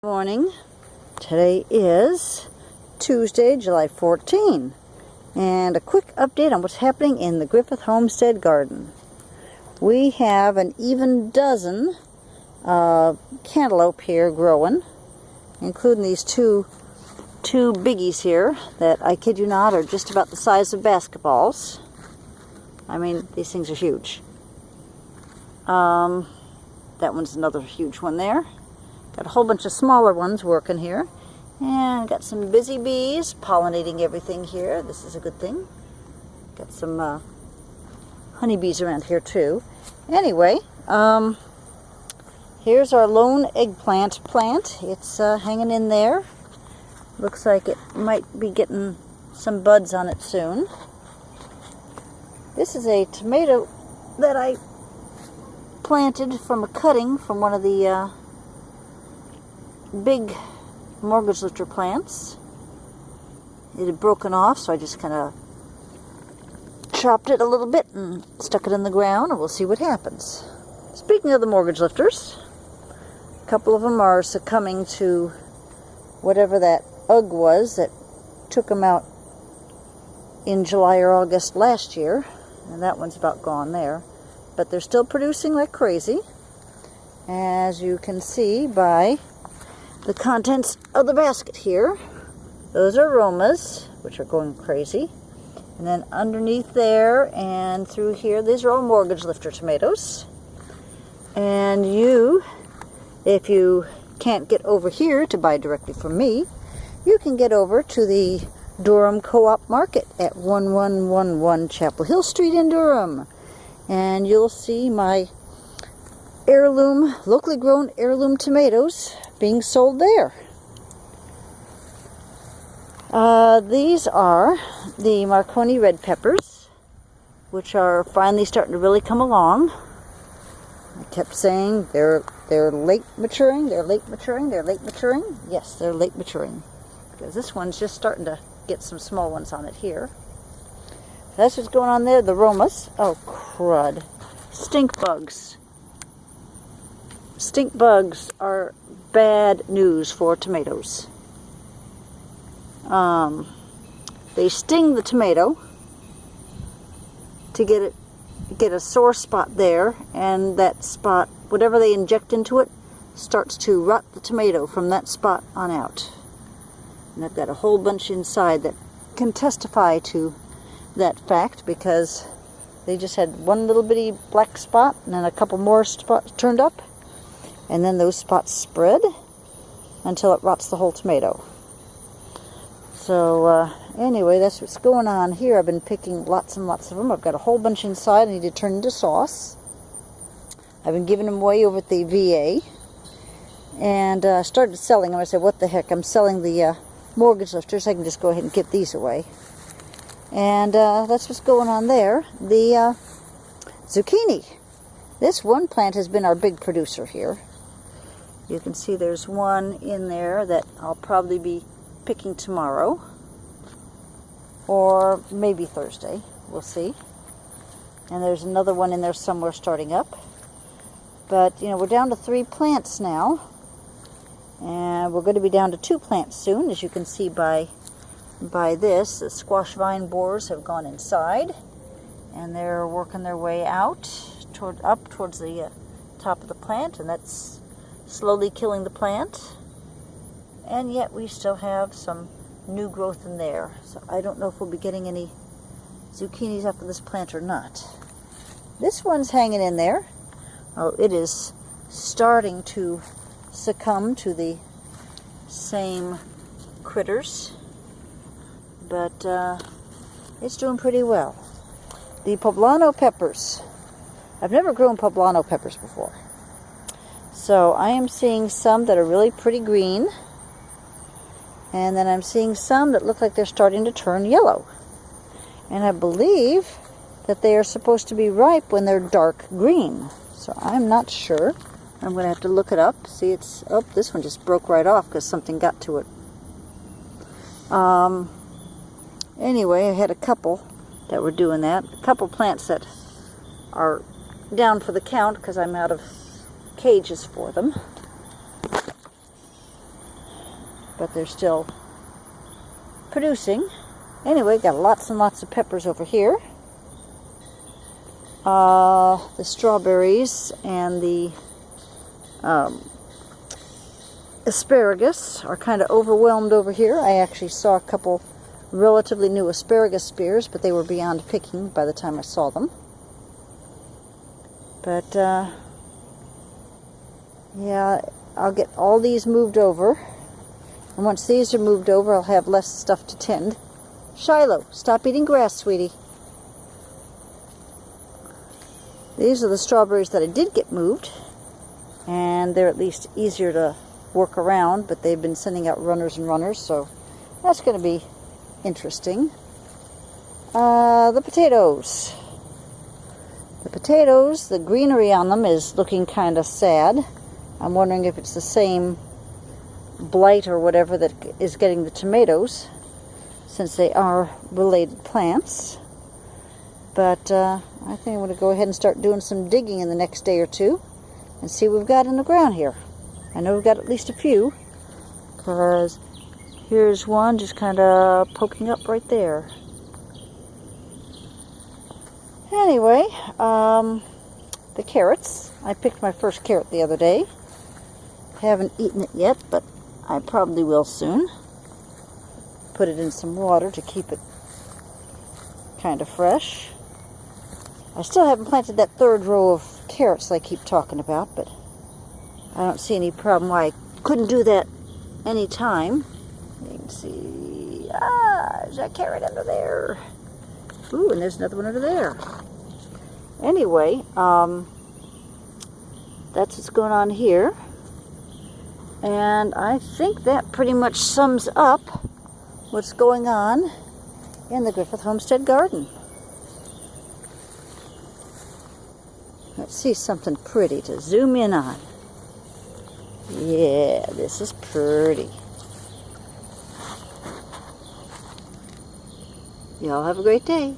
Morning. Today is Tuesday, July 14, and a quick update on what's happening in the Griffith Homestead garden. We have an even dozen cantaloupe here growing, including these two biggies here that, I kid you not, are just about the size of basketballs. I mean, these things are huge. That one's another huge one there. Got a whole bunch of smaller ones working here. And got some busy bees pollinating everything here. This is a good thing. Got some honeybees around here too. Anyway, here's our lone eggplant plant. It's hanging in there. Looks like it might be getting some buds on it soon. This is a tomato that I planted from a cutting from one of the big mortgage lifter plants. It had broken off, so I just kind of chopped it a little bit and stuck it in the ground, and we'll see what happens. Speaking of the mortgage lifters, a couple of them are succumbing to whatever that UG was that took them out in July or August last year, and that one's about gone there. But they're still producing like crazy, as you can see by the contents of the basket here. Those are aromas, which are going crazy. And then underneath there and through here, these are all mortgage lifter tomatoes. And you, if you can't get over here to buy directly from me, you can get over to the Durham Co-op Market at 1111 Chapel Hill Street in Durham. And you'll see my heirloom, locally grown heirloom tomatoes being sold there. These are the Marconi red peppers, which are finally starting to really come along. I kept saying they're late maturing, they're late maturing, they're late maturing. Yes, they're late maturing, because this one's just starting to get some small ones on it here. That's what's going on there. The aromas. Oh, crud. Stink bugs. Stink bugs are bad news for tomatoes. They sting the tomato to get a sore spot there, and that spot, whatever they inject into it, starts to rot the tomato from that spot on out. And I've got a whole bunch inside that can testify to that fact, because they just had one little bitty black spot and then a couple more spots turned up, and then those spots spread until it rots the whole tomato. So anyway, that's what's going on here. I've been picking lots and lots of them. I've got a whole bunch inside I need to turn into sauce. I've been giving them away over at the VA, and started selling them. I said, what the heck, I'm selling the mortgage lifters, I can just go ahead and give these away. And that's what's going on there. The zucchini. This one plant has been our big producer here. You can see there's one in there that I'll probably be picking tomorrow, or maybe Thursday. We'll see. And there's another one in there somewhere starting up. But, you know, we're down to 3 plants now. And we're going to be down to 2 plants soon, as you can see by this. The squash vine borers have gone inside, and they're working their way out up towards the top of the plant, and that's slowly killing the plant. And yet we still have some new growth in there, so I don't know if we'll be getting any zucchinis off of this plant or not. This one's hanging in there. Oh, it is starting to succumb to the same critters, but it's doing pretty well. The poblano peppers. I've never grown poblano peppers before, so I am seeing some that are really pretty green, and then I'm seeing some that look like they're starting to turn yellow. And I believe that they are supposed to be ripe when they're dark green, so I'm not sure. I'm going to have to look it up. See, it's, oh, this one just broke right off because something got to it. Anyway, I had a couple that were doing that. A couple plants that are down for the count because I'm out of cages for them. but they're still producing. Anyway, got lots and lots of peppers over here. The strawberries and the asparagus are kind of overwhelmed over here. I actually saw a couple relatively new asparagus spears, but they were beyond picking by the time I saw them. But yeah, I'll get all these moved over, and once these are moved over, I'll have less stuff to tend. Shiloh, stop eating grass, sweetie. These are the strawberries that I did get moved, and they're at least easier to work around, but they've been sending out runners and runners, so that's going to be interesting. The potatoes. The potatoes, the greenery on them is looking kind of sad. I'm wondering if it's the same blight or whatever that is getting the tomatoes, since they are related plants. But I think I'm going to go ahead and start doing some digging in the next day or two and see what we've got in the ground here. I know we've got at least a few, because here's one just kind of poking up right there. Anyway, the carrots. I picked my first carrot the other day. Haven't eaten it yet, but I probably will soon. Put it in some water to keep it kind of fresh. I still haven't planted that third row of carrots I keep talking about, but I don't see any problem why I couldn't do that any time. You can see, there's that carrot under there. Ooh, and there's another one under there. Anyway, that's what's going on here. And I think that pretty much sums up what's going on in the Griffith Homestead garden. Let's see something pretty to zoom in on. Yeah, this is pretty. Y'all have a great day.